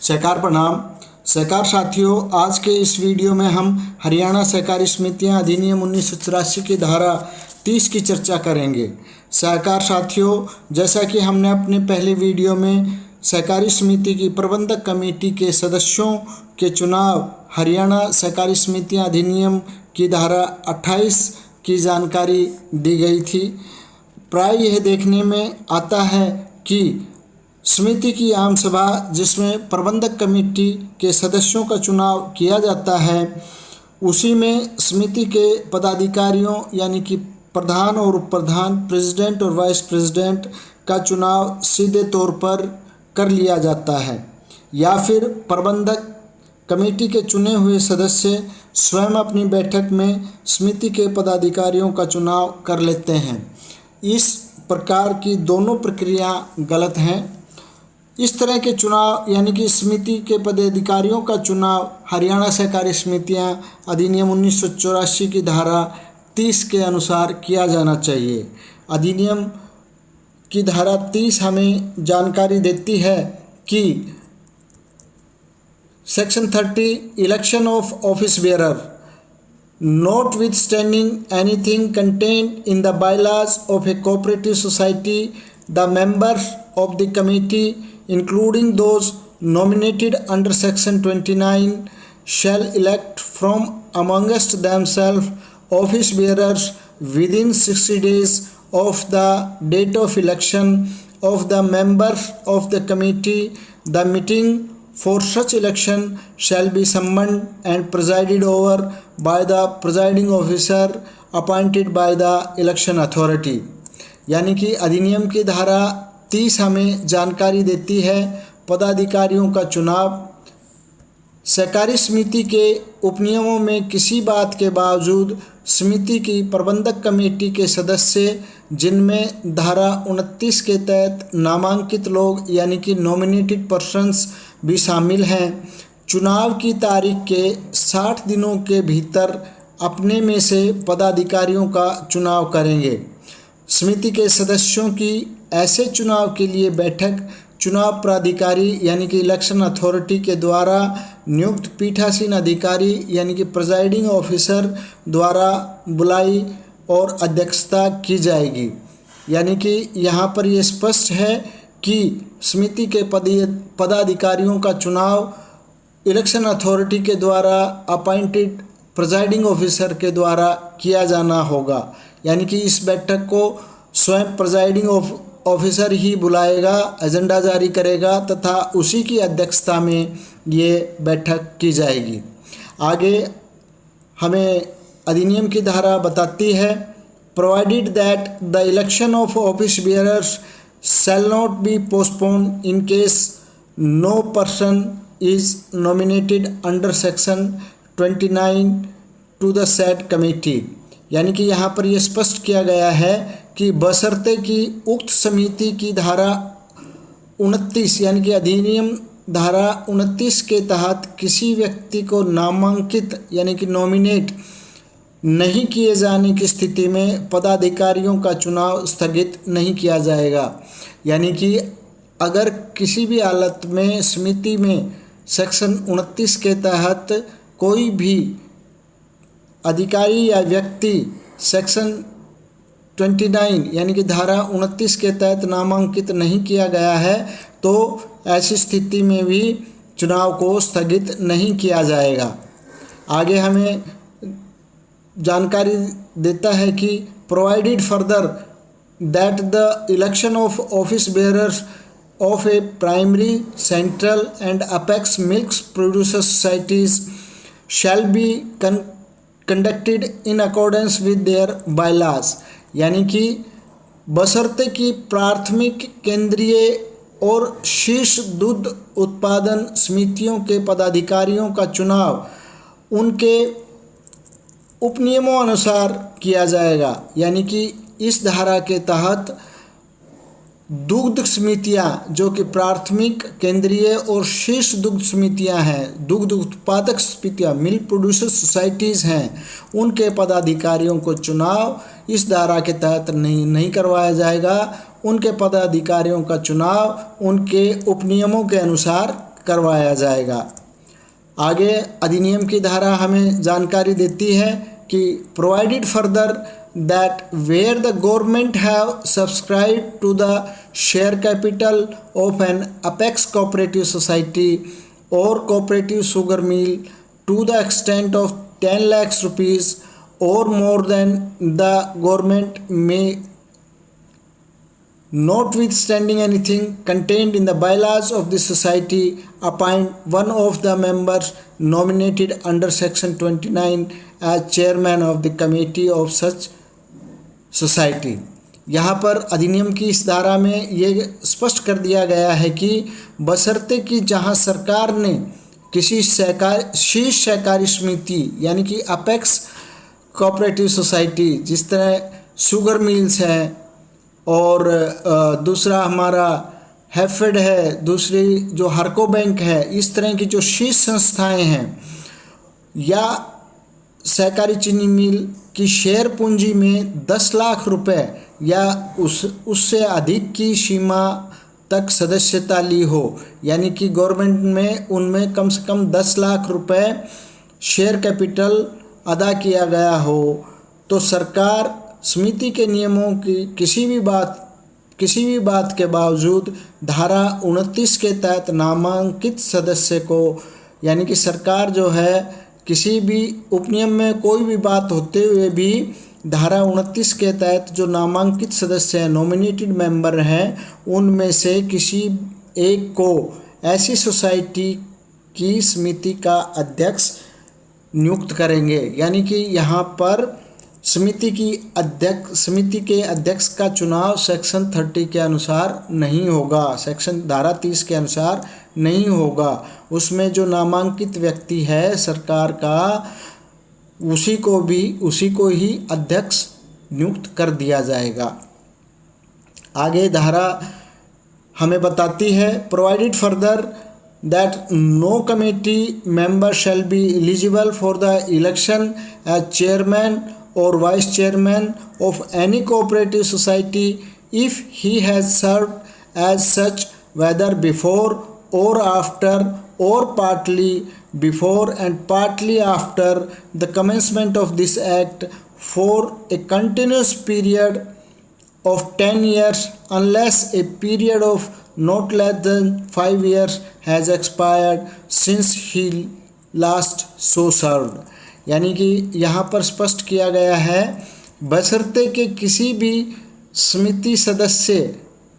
सहकार प्रणाम। सहकार साथियों, आज के इस वीडियो में हम हरियाणा सहकारी समितियां अधिनियम 1984 की धारा 30 की चर्चा करेंगे। सहकार साथियों, जैसा कि हमने अपने पहले वीडियो में सहकारी समिति की प्रबंधक कमेटी के सदस्यों के चुनाव हरियाणा सहकारी समितियां अधिनियम की धारा 28 की जानकारी दी गई थी। प्राय यह देखने में आता है कि समिति की आम सभा जिसमें प्रबंधक कमेटी के सदस्यों का चुनाव किया जाता है, उसी में समिति के पदाधिकारियों यानी कि प्रधान और उप प्रधान, प्रेसिडेंट और वाइस प्रेसिडेंट का चुनाव सीधे तौर पर कर लिया जाता है, या फिर प्रबंधक कमेटी के चुने हुए सदस्य स्वयं अपनी बैठक में समिति के पदाधिकारियों का चुनाव कर लेते हैं। इस प्रकार की दोनों प्रक्रिया गलत हैं। इस तरह के चुनाव यानी कि समिति के पदाधिकारियों का चुनाव हरियाणा सहकारी समितियां अधिनियम 1984 की धारा 30 के अनुसार किया जाना चाहिए। अधिनियम की धारा 30 हमें जानकारी देती है कि section 30 election of office bearer, notwithstanding anything contained in the bylaws of a cooperative society, the members of the committee, including those nominated under section 29, shall elect from amongst themselves office bearers within 60 days of the date of election of the members of the committee. The meeting for such election shall be summoned and presided over by the presiding officer appointed by the election authority। यानी कि अधिनियम की धारा 30 हमें जानकारी देती है पदाधिकारियों का चुनाव सहकारी समिति के उपनियमों में किसी बात के बावजूद समिति की प्रबंधक कमेटी के सदस्य जिनमें धारा 29 के तहत नामांकित लोग यानी कि नॉमिनेटेड पर्सन्स भी शामिल हैं, चुनाव की तारीख के 60 दिनों के भीतर अपने में से पदाधिकारियों का चुनाव करेंगे। समिति के सदस्यों की ऐसे चुनाव के लिए बैठक चुनाव प्राधिकारी यानी कि इलेक्शन अथॉरिटी के द्वारा नियुक्त पीठासीन अधिकारी यानी कि प्रिजाइडिंग ऑफिसर द्वारा बुलाई और अध्यक्षता की जाएगी। यानी कि यहाँ पर ये स्पष्ट है कि समिति के पदाधिकारियों का चुनाव इलेक्शन अथॉरिटी के द्वारा अपॉइंटेड प्रिजाइडिंग ऑफिसर के द्वारा किया जाना होगा। यानी कि इस बैठक को स्वयं प्रिजाइडिंग ऑफिसर ही बुलाएगा, एजेंडा जारी करेगा तथा उसी की अध्यक्षता में ये बैठक की जाएगी। आगे हमें अधिनियम की धारा बताती है, provided that the election of office bearers shall not be postponed in case no person is nominated under section 29 to the said committee। यानी कि यहाँ पर यह स्पष्ट किया गया है कि बशर्ते कि उक्त समिति की धारा 29 यानी कि अधिनियम धारा 29 के तहत किसी व्यक्ति को नामांकित यानी कि नॉमिनेट नहीं किए जाने की स्थिति में पदाधिकारियों का चुनाव स्थगित नहीं किया जाएगा। यानी कि अगर किसी भी हालत में समिति में सेक्शन 29 के तहत कोई भी अधिकारी या व्यक्ति सेक्शन 29 यानी कि धारा 29 के तहत नामांकित नहीं किया गया है, तो ऐसी स्थिति में भी चुनाव को स्थगित नहीं किया जाएगा। आगे हमें जानकारी देता है कि provided further that the election of office bearers of A primary, central and apex milk producer societies shall be conducted in accordance with their bylaws. यानी कि बशर्ते कि प्राथमिक, केंद्रीय और शीर्ष दूध उत्पादन समितियों के पदाधिकारियों का चुनाव उनके उपनियमों अनुसार किया जाएगा। यानी कि इस धारा के तहत दुग्ध समितियां जो कि प्राथमिक, केंद्रीय और शीर्ष दुग्ध समितियां हैं, दुग्ध उत्पादक समितियां, मिल्क प्रोड्यूसर सोसाइटीज़ हैं, उनके पदाधिकारियों को चुनाव इस धारा के तहत नहीं करवाया जाएगा। उनके पदाधिकारियों का चुनाव उनके उपनियमों के अनुसार करवाया जाएगा। आगे अधिनियम की धारा हमें जानकारी देती है कि provided further that where the government have subscribe to the share capital of an apex cooperative society और cooperative sugar mill to the extent of 10 lakhs rupees or more than the government may, notwithstanding anything contained in the bylaws of the society, appoint one of the members nominated under section 29 as chairman of the committee of such society। यहाँ पर अधिनियम की इस धारा में ये स्पष्ट कर दिया गया है कि बशर्ते कि जहाँ सरकार ने किसी शीर्ष सहकारी समिति यानी कि अपेक्स कोऑपरेटिव सोसाइटी, जिस तरह शुगर मिल्स हैं और दूसरा हमारा हैफेड है, दूसरी जो हरको बैंक है, इस तरह की जो शीर्ष संस्थाएं हैं, या सहकारी चीनी मिल की शेयर पूंजी में 10 लाख रुपए या उससे अधिक की सीमा तक सदस्यता ली हो, यानी कि गवर्नमेंट में उनमें कम से कम 10 लाख रुपए शेयर कैपिटल अदा किया गया हो, तो सरकार समिति के नियमों की किसी भी बात के बावजूद धारा 29 के तहत नामांकित सदस्य को, यानी कि सरकार जो है किसी भी उपनियम में कोई भी बात होते हुए भी धारा 29 के तहत जो नामांकित सदस्य हैं, नॉमिनेटेड मेंबर हैं, उनमें से किसी एक को ऐसी सोसाइटी की समिति का अध्यक्ष नियुक्त करेंगे। यानी कि यहाँ पर समिति के अध्यक्ष का चुनाव सेक्शन 30 के अनुसार नहीं होगा, धारा 30 के अनुसार नहीं होगा। उसमें जो नामांकित व्यक्ति है सरकार का, उसी को ही अध्यक्ष नियुक्त कर दिया जाएगा। आगे धारा हमें बताती है, provided further that no committee member shall be eligible for the election as chairman or vice chairman of any cooperative society if he has served as such whether before or after or partly before and partly after the commencement of this act for a continuous period of 10 years unless a period of not less than 5 years has expired since he last so served। यानी कि यहाँ पर स्पष्ट किया गया है, बशर्ते कि किसी भी समिति सदस्य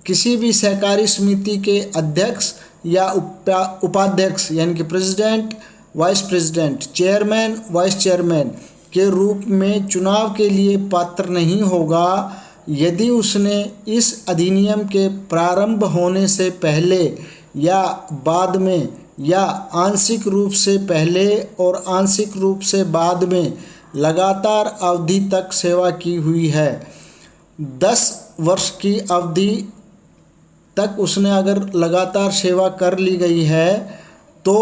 किसी भी सहकारी समिति के अध्यक्ष या उपाध्यक्ष यानी कि president, vice president, chairman, vice chairman के रूप में चुनाव के लिए पात्र नहीं होगा यदि उसने इस अधिनियम के प्रारंभ होने से पहले या बाद में या आंशिक रूप से पहले और आंशिक रूप से बाद में लगातार अवधि तक सेवा की हुई है। 10 वर्ष की अवधि तक उसने अगर लगातार सेवा कर ली गई है, तो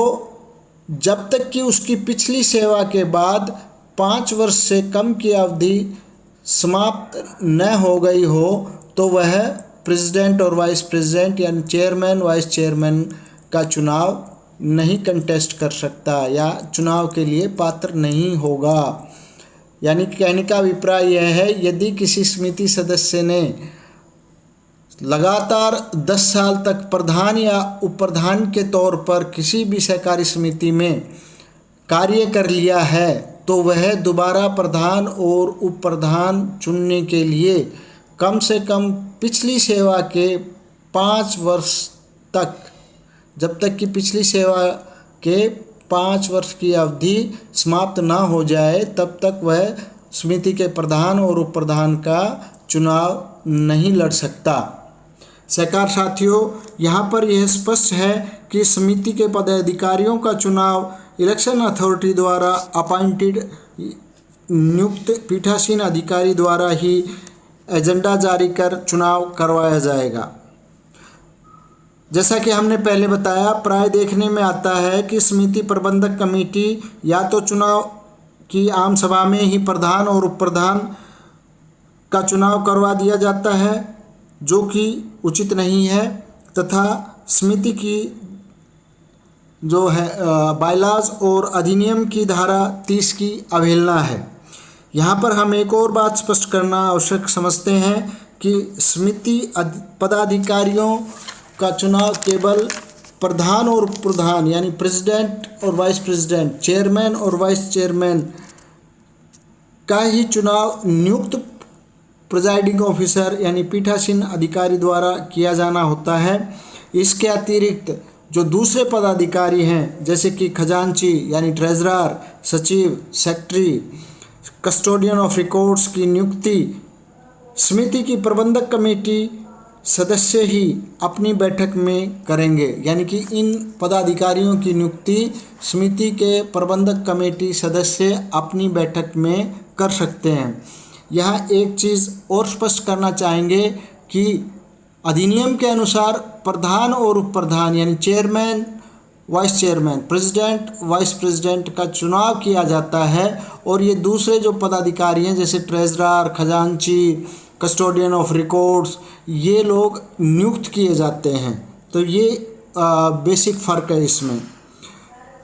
जब तक कि उसकी पिछली सेवा के बाद 5 वर्ष से कम की अवधि समाप्त न हो गई हो, तो वह प्रेसिडेंट और वाइस प्रेसिडेंट यानी चेयरमैन, वाइस चेयरमैन का चुनाव नहीं कंटेस्ट कर सकता या चुनाव के लिए पात्र नहीं होगा। यानी कहने का अभिप्राय यह है, यदि किसी समिति सदस्य ने लगातार 10 साल तक प्रधान या उप प्रधान के तौर पर किसी भी सहकारी समिति में कार्य कर लिया है, तो वह दोबारा प्रधान और उप प्रधान चुनने के लिए कम से कम पिछली सेवा के 5 वर्ष तक, जब तक कि पिछली सेवा के 5 वर्ष की अवधि समाप्त ना हो जाए, तब तक वह समिति के प्रधान और उप प्रधान का चुनाव नहीं लड़ सकता। सहकार साथियों, यहाँ पर यह स्पष्ट है कि समिति के पदाधिकारियों का चुनाव इलेक्शन अथॉरिटी द्वारा अपॉइंटेड नियुक्त पीठासीन अधिकारी द्वारा ही एजेंडा जारी कर चुनाव करवाया जाएगा। जैसा कि हमने पहले बताया, प्राय देखने में आता है कि समिति प्रबंधक कमेटी या तो चुनाव की आम सभा में ही प्रधान और उप प्रधान का चुनाव करवा दिया जाता है, जो कि उचित नहीं है, तथा समिति की जो है बायलाज और अधिनियम की धारा 30 की अवहेलना है। यहाँ पर हम एक और बात स्पष्ट करना आवश्यक समझते हैं कि समिति पदाधिकारियों का चुनाव केवल प्रधान और उप प्रधान यानी प्रेसिडेंट और वाइस प्रेसिडेंट, चेयरमैन और वाइस चेयरमैन का ही चुनाव नियुक्त प्रिजाइडिंग ऑफिसर यानी पीठासीन अधिकारी द्वारा किया जाना होता है। इसके अतिरिक्त जो दूसरे पदाधिकारी हैं जैसे कि खजांची यानी ट्रेजरर, सचिव, सेक्रेटरी, कस्टोडियन ऑफ रिकॉर्ड्स की नियुक्ति समिति की प्रबंधक कमेटी सदस्य ही अपनी बैठक में करेंगे। यानी कि इन पदाधिकारियों की नियुक्ति समिति के प्रबंधक कमेटी सदस्य अपनी बैठक में कर सकते हैं। यहाँ एक चीज़ और स्पष्ट करना चाहेंगे कि अधिनियम के अनुसार प्रधान और उप प्रधान यानी chairman, vice chairman, president, vice president का चुनाव किया जाता है और ये दूसरे जो पदाधिकारी हैं जैसे ट्रेजरर, खजांची, कस्टोडियन ऑफ रिकॉर्ड्स, ये लोग नियुक्त किए जाते हैं। तो ये बेसिक फ़र्क है इसमें।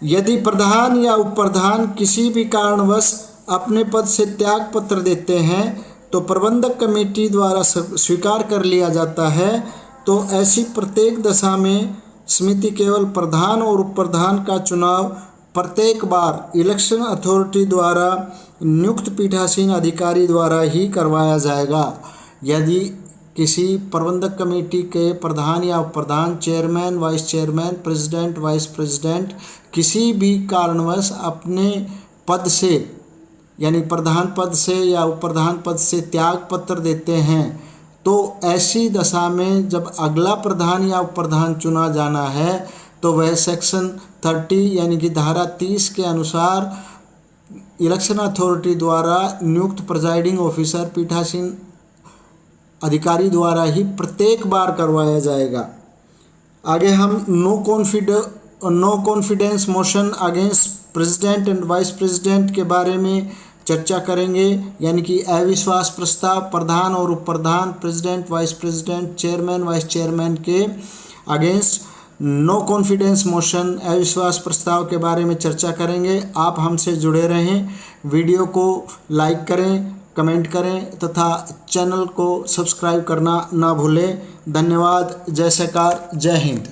यदि प्रधान या उप प्रधान किसी भी कारणवश अपने पद से त्याग पत्र देते हैं तो प्रबंधक कमेटी द्वारा स्वीकार कर लिया जाता है। तो ऐसी प्रत्येक दशा में समिति केवल प्रधान और उप प्रधान का चुनाव प्रत्येक बार इलेक्शन अथॉरिटी द्वारा नियुक्त पीठासीन अधिकारी द्वारा ही करवाया जाएगा। यदि किसी प्रबंधक कमेटी के प्रधान या उप प्रधान, chairman, vice chairman, president, vice president किसी भी कारणवश अपने पद से यानी प्रधान पद से या उप प्रधान पद से त्याग पत्र देते हैं तो ऐसी दशा में जब अगला प्रधान या उप प्रधान चुना जाना है तो वह सेक्शन 30 यानी कि धारा 30 के अनुसार इलेक्शन अथॉरिटी द्वारा नियुक्त प्रिजाइडिंग ऑफिसर पीठासीन अधिकारी द्वारा ही प्रत्येक बार करवाया जाएगा। आगे हम no confidence motion against president and vice president के बारे में चर्चा करेंगे। यानी कि अविश्वास प्रस्ताव प्रधान और उप प्रधान, president, vice president, chairman, vice chairman के अगेंस्ट नो कॉन्फिडेंस मोशन, अविश्वास प्रस्ताव के बारे में चर्चा करेंगे। आप हमसे जुड़े रहें, वीडियो को लाइक करें, कमेंट करें तथा चैनल को सब्सक्राइब करना ना भूलें। धन्यवाद। जय सरकार, जय हिंद।